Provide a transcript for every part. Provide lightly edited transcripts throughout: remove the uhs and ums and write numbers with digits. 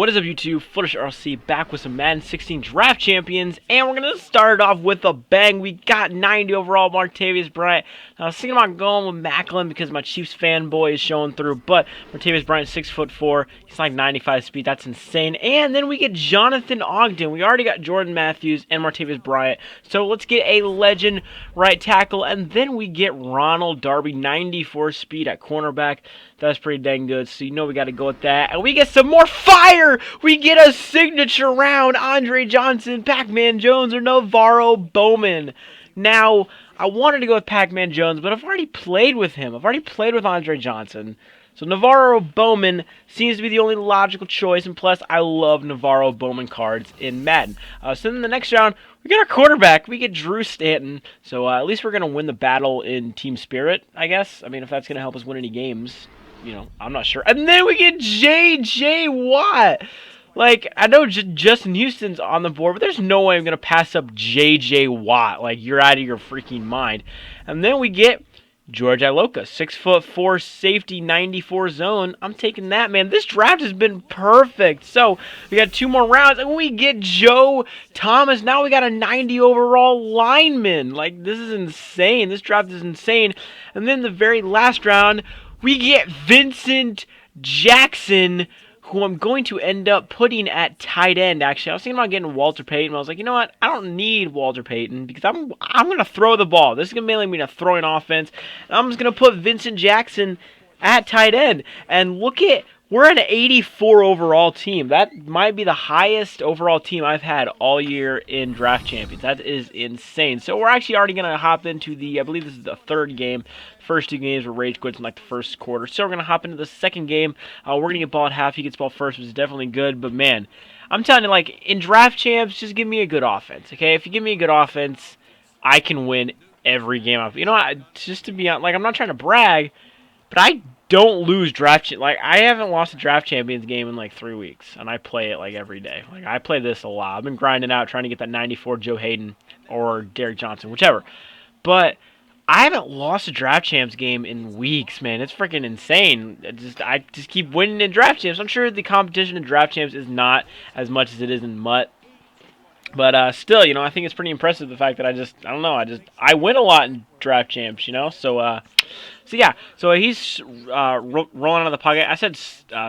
What is up, YouTube? Footish RC back with some Madden 16 Draft Champions, and we're going to start off with a bang. We got 90 overall, Martavis Bryant. Now, I was thinking about going with Macklin because my Chiefs fanboy is showing through, but Martavis Bryant, 6'4", he's like 95 speed. That's insane. And then we get Jonathan Ogden. We already got Jordan Matthews and Martavis Bryant, so let's get a legend right tackle, and then we get Ronald Darby, 94 speed at cornerback. That's pretty dang good, so you know we got to go with that. And we get some more fire! We get a signature round, Andre Johnson, Pac-Man Jones, or Navarro Bowman. Now, I wanted to go with Pac-Man Jones, but I've already played with him. I've already played with Andre Johnson. So Navarro Bowman seems to be the only logical choice, and plus I love Navarro Bowman cards in Madden. So in the next round, we get our quarterback. We get Drew Stanton. So at least we're going to win the battle in team spirit, I guess. I mean, if that's going to help us win any games. You know, I'm not sure. And then we get J.J. Watt. Like, I know Justin Houston's on the board, but there's no way I'm going to pass up J.J. Watt. Like, you're out of your freaking mind. And then we get George Iloka, 6'4", safety, 94 zone. I'm taking that, man. This draft has been perfect. So, we got 2 more rounds, and we get Joe Thomas. Now we got a 90 overall lineman. Like, this is insane. This draft is insane. And then the very last round, we get Vincent Jackson, who I'm going to end up putting at tight end, actually. I was thinking about getting Walter Payton, but I was like, you know what? I don't need Walter Payton because I'm going to throw the ball. This is going to mainly mean a throwing offense. And I'm just going to put Vincent Jackson at tight end. And look at, we're an 84 overall team. That might be the highest overall team I've had all year in Draft Champions. That is insane. So we're actually already going to hop into the, I believe this is the 3rd game. First 2 games were rage quits in like the first quarter. So we're going to hop into the 2nd game. We're going to get ball at half. He gets ball first, which is definitely good. But man, I'm telling you, like, in Draft Champs, just give me a good offense, okay? If you give me a good offense, I can win every game. You know what? Just to be honest, like, I'm not trying to brag, but I don't lose like, I haven't lost a Draft Champions game in like 3 weeks, and I play it like every day. Like, I play this a lot. I've been grinding out trying to get that 94 Joe Hayden or Derek Johnson, whichever. But I haven't lost a Draft Champs game in weeks, man. It's freaking insane. I just keep winning in Draft Champs. I'm sure the competition in Draft Champs is not as much as it is in MUT. But still, you know, I think it's pretty impressive the fact that I win a lot in Draft Champs, you know. So yeah, so he's rolling out of the pocket. I said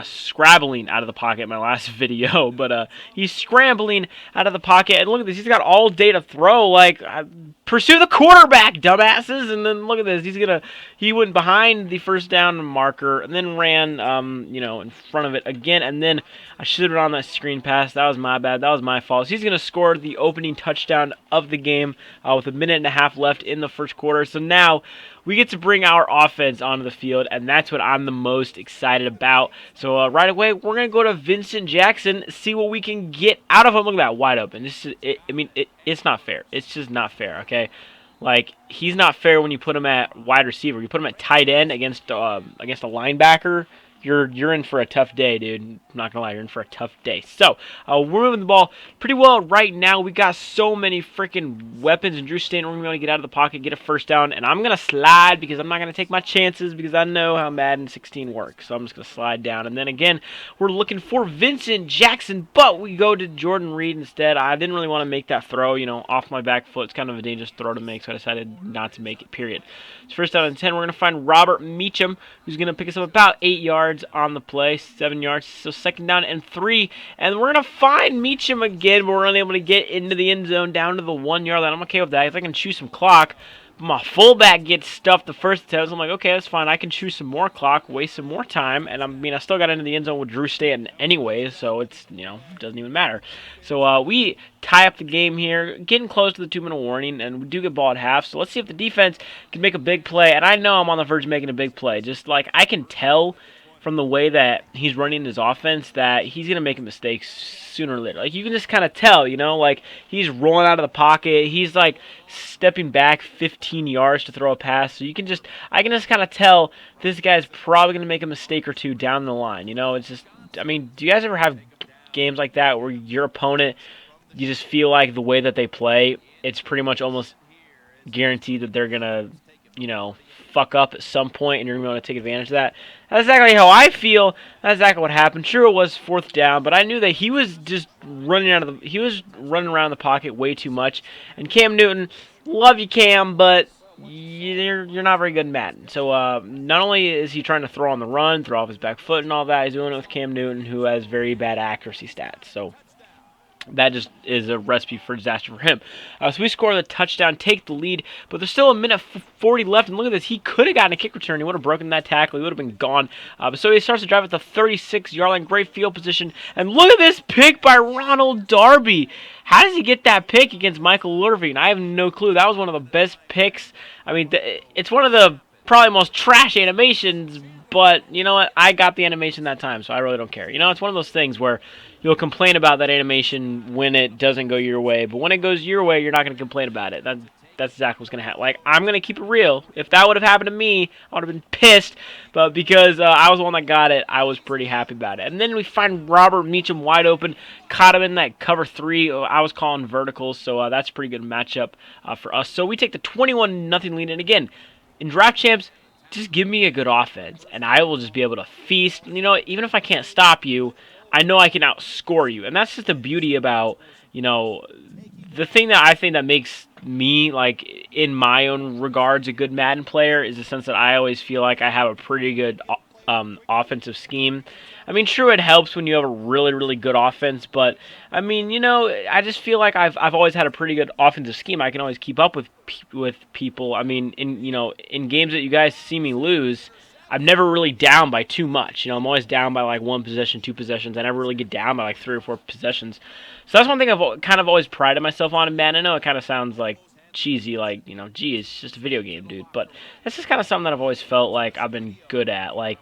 scrabbling out of the pocket in my last video, but he's scrambling out of the pocket. And look at this, he's got all day to throw. Like, pursue the quarterback, dumbasses. And then look at this, he went behind the first down marker and then ran, you know, in front of it again. And then I should have been on that screen pass. That was my bad. That was my fault. So he's going to score the opening touchdown of the game with 1.5 minutes left in the first quarter. So now we get to bring our offense onto the field, and that's what I'm the most excited about. So right away, we're going to go to Vincent Jackson, see what we can get out of him. Look at that, wide open. It's not fair. It's just not fair, okay? Like, he's not fair when you put him at wide receiver. You put him at tight end against a linebacker. You're in for a tough day, dude. I'm not gonna lie, you're in for a tough day. So, we're moving the ball pretty well right now. We got so many freaking weapons, and Drew Stanton, we're going to get out of the pocket, get a first down, and I'm going to slide because I'm not going to take my chances because I know how Madden 16 works. So I'm just going to slide down, and then again, we're looking for Vincent Jackson, but we go to Jordan Reed instead. I didn't really want to make that throw, you know, off my back foot. It's kind of a dangerous throw to make, so I decided not to make it, period. It's first down and 10. We're going to find Robert Meacham, who's going to pick us up about 8 yards on the play, 7 yards, so 2nd down and 3, and we're going to find Meacham again, but we're unable to get into the end zone down to the 1 yard line. I'm okay with that if I can chew some clock. But my fullback gets stuffed the first attempt, so I'm like, okay, that's fine. I can chew some more clock, waste some more time, and I still got into the end zone with Drew Stanton anyway, so it's, you know, it doesn't even matter. So we tie up the game here, getting close to the 2-minute warning, and we do get ball at half, so let's see if the defense can make a big play, and I know I'm on the verge of making a big play. Just like, I can tell from the way that he's running his offense that he's going to make a mistake sooner or later. Like, you can just kind of tell, you know, like, he's rolling out of the pocket. He's, like, stepping back 15 yards to throw a pass. So I can just kind of tell this guy's probably going to make a mistake or two down the line. You know, it's just, I mean, do you guys ever have games like that where your opponent, you just feel like the way that they play, it's pretty much almost guaranteed that they're going to you know, fuck up at some point, and you're going to take advantage of that. That's exactly how I feel. That's exactly what happened. Sure, it was fourth down, but I knew that he was just he was running around the pocket way too much. And Cam Newton, love you, Cam, but you're not very good in Madden. So not only is he trying to throw on the run, throw off his back foot and all that, he's doing it with Cam Newton, who has very bad accuracy stats. So that just is a recipe for disaster for him. So we score the touchdown, take the lead, but there's still a minute 40 left, and look at this. He could have gotten a kick return. He would have broken that tackle. He would have been gone. But so he starts to drive at the 36-yard line. Great field position. And look at this pick by Ronald Darby. How does he get that pick against Michael Irving? I have no clue. That was one of the best picks. I mean, it's one of the probably most trash animations, but you know what? I got the animation that time, so I really don't care. You know, it's one of those things where you'll complain about that animation when it doesn't go your way, but when it goes your way, you're not going to complain about it. That's exactly what's going to happen. Like, I'm going to keep it real. If that would have happened to me, I would have been pissed, but because I was the one that got it, I was pretty happy about it. And then we find Robert Meacham wide open, caught him in that cover 3. I was calling verticals, so that's a pretty good matchup for us. So we take the 21-0 lead, and again, in Draft Champs, just give me a good offense, and I will just be able to feast. You know, even if I can't stop you, I know I can outscore you. And that's just the beauty about, you know, the thing that I think that makes me, like, in my own regards, a good Madden player is the sense that I always feel like I have a pretty good offensive scheme. I mean, sure, it helps when you have a really, really good offense, but, I mean, you know, I just feel like I've always had a pretty good offensive scheme. I can always keep up with people. I mean, in games that you guys see me lose, I'm never really down by too much. You know, I'm always down by like 1 possession, 2 possessions. I never really get down by like 3 or 4 possessions. So that's one thing I've kind of always prided myself on in Madden. I know it kind of sounds like cheesy, like, you know, gee, it's just a video game, dude. But that's just kind of something that I've always felt like I've been good at. Like,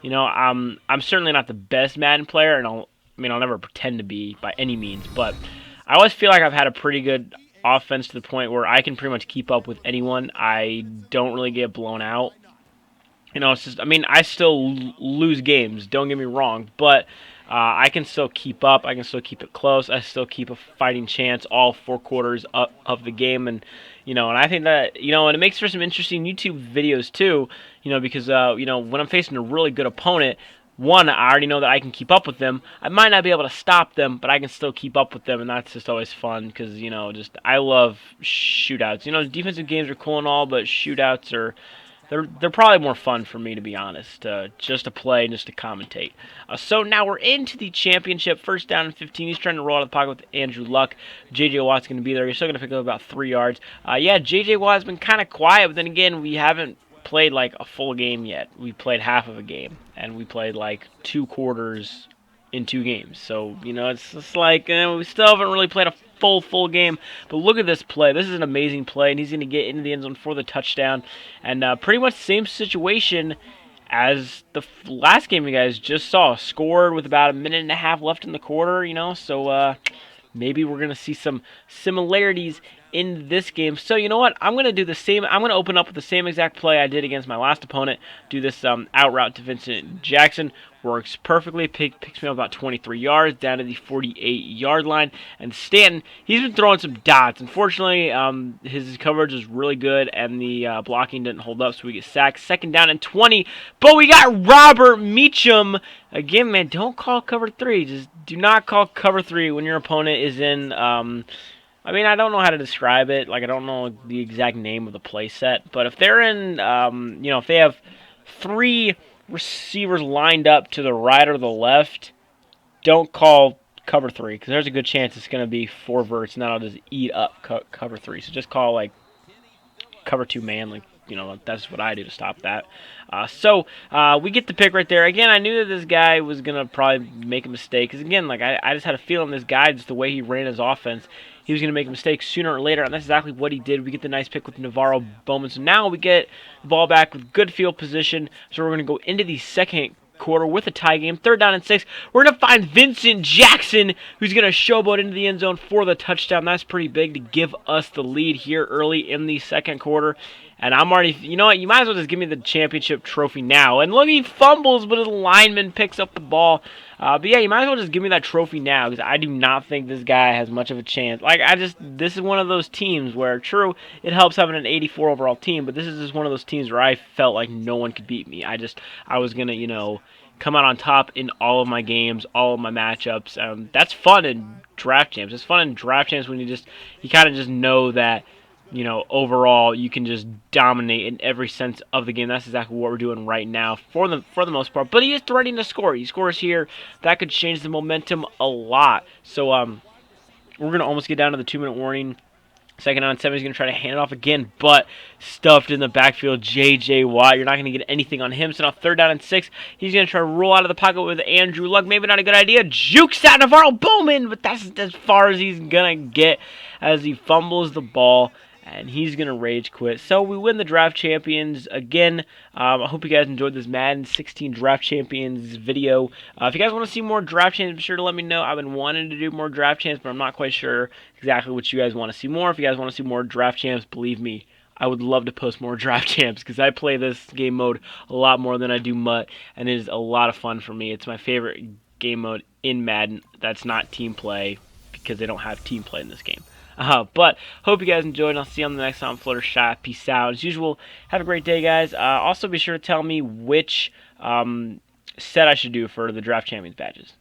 you know, I'm certainly not the best Madden player, and I'll never pretend to be by any means. But I always feel like I've had a pretty good offense to the point where I can pretty much keep up with anyone. I don't really get blown out. You know, it's just, I mean, I still lose games, don't get me wrong, but I can still keep up. I can still keep it close. I still keep a fighting chance all 4 quarters of the game. And, you know, and I think that, you know, and it makes for some interesting YouTube videos too, you know, because, you know, when I'm facing a really good opponent, one, I already know that I can keep up with them. I might not be able to stop them, but I can still keep up with them, and that's just always fun because, you know, just I love shootouts. You know, defensive games are cool and all, but shootouts are... They're probably more fun for me, to be honest, just to play and just to commentate. So now we're into the championship. First down and 15. He's trying to roll out of the pocket with Andrew Luck. J.J. Watt's going to be there. He's still going to pick up about 3 yards. Yeah, J.J. Watt has been kind of quiet, but then again, we haven't played like a full game yet. We played half of a game, and we played like 2 quarters in 2 games. So, you know, it's just like we still haven't really played a full game. But look at this play. This is an amazing play, and he's going to get into the end zone for the touchdown. And pretty much the same situation as the last game you guys just saw. Scored with about a minute and a half left in the quarter, you know. So maybe we're going to see some similarities in this game. So you know what? I'm going to do the same. I'm going to open up with the same exact play I did against my last opponent. Do this out route to Vincent Jackson. Works perfectly. Picks me up about 23 yards down to the 48-yard line. And Stanton, he's been throwing some dots. Unfortunately, his coverage is really good, and the blocking didn't hold up, so we get sacked. Second down and 20. But we got Robert Meacham. Again, man, don't call cover 3. Just do not call cover 3 when your opponent is in... I mean, I don't know how to describe it. Like, I don't know the exact name of the play set. But if they're in, you know, if they have 3 receivers lined up to the right or the left, don't call cover 3, because there's a good chance it's going to be 4 verts, and that'll just eat up cover 3. So just call, like, cover 2 man, like, you know, that's what I do to stop that. So we get the pick right there. Again, I knew that this guy was going to probably make a mistake, because, again, like, I just had a feeling this guy, just the way he ran his offense, he was going to make a mistake sooner or later, and that's exactly what he did. We get the nice pick with Navarro Bowman. So now we get the ball back with good field position. So we're going to go into the second quarter with a tie game. 3rd down and 6. We're going to find Vincent Jackson, who's going to showboat into the end zone for the touchdown. That's pretty big to give us the lead here early in the second quarter. And I'm already, you know what, you might as well just give me the championship trophy now. And look, he fumbles, but his lineman picks up the ball. But yeah, you might as well just give me that trophy now, because I do not think this guy has much of a chance. Like, this is one of those teams where, true, it helps having an 84 overall team, but this is just one of those teams where I felt like no one could beat me. I was going to, come out on top in all of my games, all of my matchups. That's fun in draft champs. It's fun in draft champs when you kind of just know that, overall you can just dominate in every sense of the game. That's exactly what we're doing right now for the most part. But he is threatening to score. He scores here. That could change the momentum a lot. So we're gonna almost get down to the 2-minute warning. Second on 7, he's going to try to hand it off again, but stuffed in the backfield, J.J. Watt. You're not going to get anything on him. So now 3rd down and 6, he's going to try to roll out of the pocket with Andrew Luck. Maybe not a good idea. Jukes out Navarro Bowman, but that's as far as he's going to get as he fumbles the ball. And he's going to rage quit. So we win the Draft Champions again. I hope you guys enjoyed this Madden 16 Draft Champions video. If you guys want to see more Draft Champions, be sure to let me know. I've been wanting to do more Draft Champs, but I'm not quite sure exactly what you guys want to see more. If you guys want to see more Draft Champs, believe me, I would love to post more Draft Champs because I play this game mode a lot more than I do MUT, and it is a lot of fun for me. It's my favorite game mode in Madden that's not team play because they don't have team play in this game. But hope you guys enjoyed, and I'll see you on the next time. Fluttershy. Peace out. As usual, have a great day, guys. Also, be sure to tell me which set I should do for the Draft Champions badges.